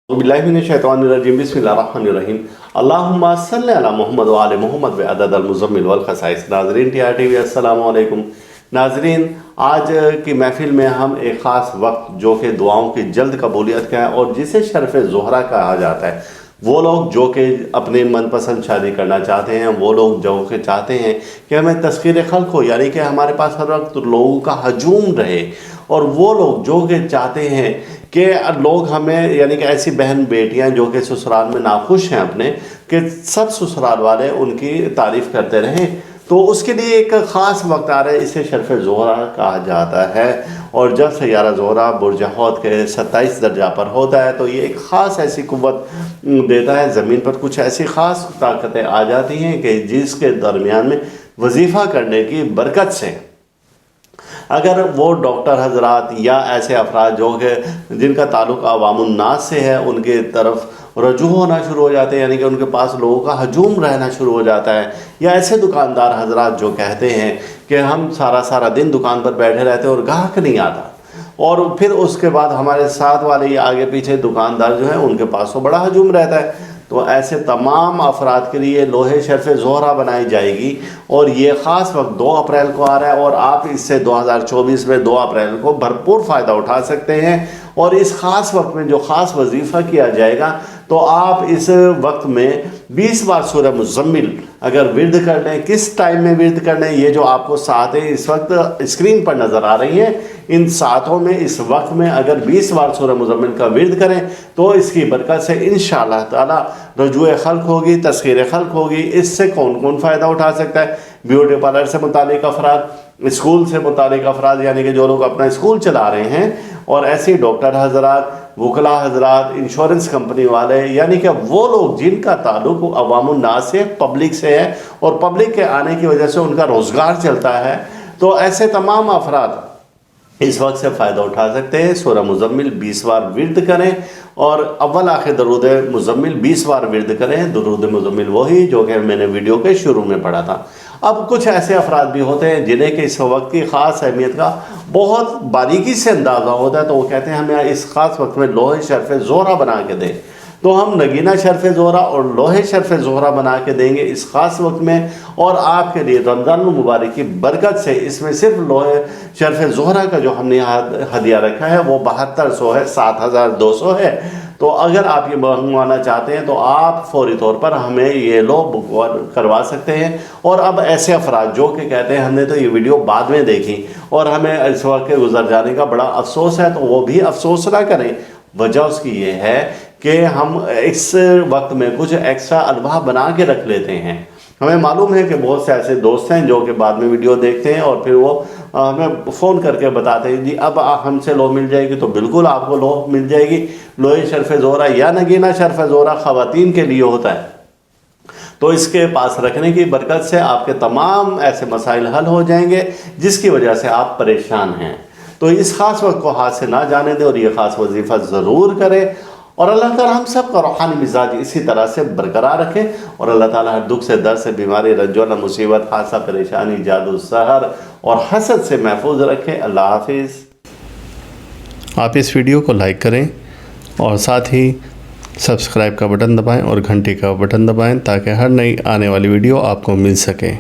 बिस्मिल्लाहिर्रहमानिर्रहीम बिस्मिल्लाहिर्रहमानिर्रहीम अल्लाहुम्मा सल्लि अला मोहम्मद व आले मोहम्मद व अदद अल मुज़म्मिल वल खसाइस। नाज़रीन TRTV अस्सलामु अलैकुम। नाज़रीन, आज की महफिल में हम एक ख़ास वक्त जो कि दुआओं की जल्द कबूलियत का है और जिसे शर्फ़ ज़ोहरा कहा जाता है, वो लोग जो कि अपने मनपसंद शादी करना चाहते हैं, वो लोग जो कि चाहते हैं कि हमें तस्ख़ीर खल्क़ हो, यानी कि हमारे पास हर वक्त लोगों का हजूम रहे, और वो लोग जो कि चाहते हैं कि लोग हमें, यानी कि ऐसी बहन बेटियां जो कि ससुराल में नाखुश हैं अपने, कि सब ससुराल वाले उनकी तारीफ़ करते रहें, तो उसके लिए एक ख़ास वक्त आ रहा है। इसे शर्फ़ ज़ोहरा कहा जाता है, और जब सैयारा ज़ोहरा बुर्ज हौद के 27 दर्जा पर होता है तो ये एक ख़ास ऐसी कुव्वत देता है, ज़मीन पर कुछ ऐसी ख़ास ताकतें आ जाती हैं कि जिसके दरमियान में वजीफ़ा करने की बरकत से अगर वो डॉक्टर हजरात या ऐसे अफराद जो कि जिनका ताल्लुक़ अवामुन्नास से है, उनके तरफ रजू होना शुरू हो जाते हैं, यानी कि उनके पास लोगों का हजूम रहना शुरू हो जाता है, या ऐसे दुकानदार हजरात जो कहते हैं कि हम सारा दिन दुकान पर बैठे रहते हैं और ग्राहक नहीं आता, और फिर उसके बाद हमारे साथ वाले ये आगे पीछे दुकानदार जो हैं उनके पास तो बड़ा हजूम रहता है, तो ऐसे तमाम अफराद के लिए लोहे शर्फ़ ज़ोहरा बनाई जाएगी। और ये ख़ास वक्त 2 अप्रैल को आ रहा है, और आप इससे 2024 में 2 अप्रैल को भरपूर फ़ायदा उठा सकते हैं। और इस ख़ास वक्त में जो ख़ास वजीफ़ा किया जाएगा, तो आप इस वक्त में 20 बार सूरह मुज़म्मिल अगर विर्द कर लें, किस टाइम में विर्द कर लें, ये जो आपको सातें इस वक्त स्क्रीन पर नज़र आ रही हैं, इन सातों में इस वक्त में अगर 20 बार सूरह मुज़म्मिल का विर्द करें तो इसकी बरकत से इंशाअल्लाह ताला रजूए खल्क़ होगी, तस्ख़ीर खल्क़ होगी। इससे कौन कौन फ़ायदा उठा सकता है? ब्यूटी पार्लर से मुतालिक अफराद, स्कूल से मुतालिक अफराद, यानी कि जो लोग अपना स्कूल चला रहे हैं, और ऐसे डॉक्टर हजरात, वकला हजरात, इंश्योरेंस कंपनी वाले, यानी कि वो लोग जिनका ताल्लुक़ अवामुन्नास से, पब्लिक से है, और पब्लिक के आने की वजह से उनका रोज़गार चलता है, तो ऐसे तमाम अफराद इस वक्त से फ़ायदा उठा सकते हैं। सूरह मुज़म्मिल 20 बार विर्द करें, और अव्वल आखिर दरूद मुज़म्मिल 20 बार विर्द करें। दरूद मुज़म्मिल वही जो कि मैंने वीडियो के शुरू में पढ़ा था। अब कुछ ऐसे अफराद भी होते हैं जिन्हें कि इस वक्त की ख़ास अहमियत का बहुत बारीकी से अंदाज़ा होता है, तो वो कहते हैं हमें इस ख़ास वक्त में लोहे शर्फ़ ज़ोहरा बना के दें, तो हम नगीना शर्फ़ ज़ोहरा और लोहे शर्फ़ ज़ोहरा बना के देंगे इस ख़ास वक्त में। और आपके लिए रमज़ान मुबारक की बरकत से इसमें सिर्फ लोहे शर्फ़ ज़ोहरा का जो हमने हदिया रखा है वो 7200 है, 7200 है। तो अगर आप ये मंगवाना चाहते हैं तो आप फौरी तौर पर हमें ये लो बुक करवा सकते हैं। और अब ऐसे अफराद जो कि कहते हैं हमने तो ये वीडियो बाद में देखी और हमें इस वक्त के गुजर जाने का बड़ा अफसोस है, तो वो भी अफसोस ना करें। वजह उसकी ये है कि हम इस वक्त में कुछ एक्स्ट्रा अलवा बना के रख लेते हैं। हमें मालूम है कि बहुत से ऐसे दोस्त हैं जो कि बाद में वीडियो देखते हैं और फिर वो हमें फ़ोन करके बताते हैं जी अब हमसे लो मिल जाएगी, तो बिल्कुल आपको लो मिल जाएगी। लोहे शर्फ़ ज़ोहरा या नगीना शर्फ़ ज़ोहरा ख़वातीन के लिए होता है, तो इसके पास रखने की बरकत से आपके तमाम ऐसे मसाइल हल हो जाएंगे जिसकी वजह से आप परेशान हैं। तो इस ख़ास वक्त को हाथ से ना जाने दें और ये ख़ास वजीफ़ा ज़रूर करें, और अल्लाह ताला हम सब का रूहानी मिजाज इसी तरह से बरकरार रखें, और अल्लाह ताला हर दुख से, दर्द से, बीमारी, रंजो, मुसीबत, हादसा, परेशानी, जादू, सहर और हसद से महफूज रखें। अल्लाह हाफिज़। आप इस वीडियो को लाइक करें और साथ ही सब्सक्राइब का बटन दबाएं और घंटी का बटन दबाएं ताकि हर नई आने वाली वीडियो आपको मिल सके।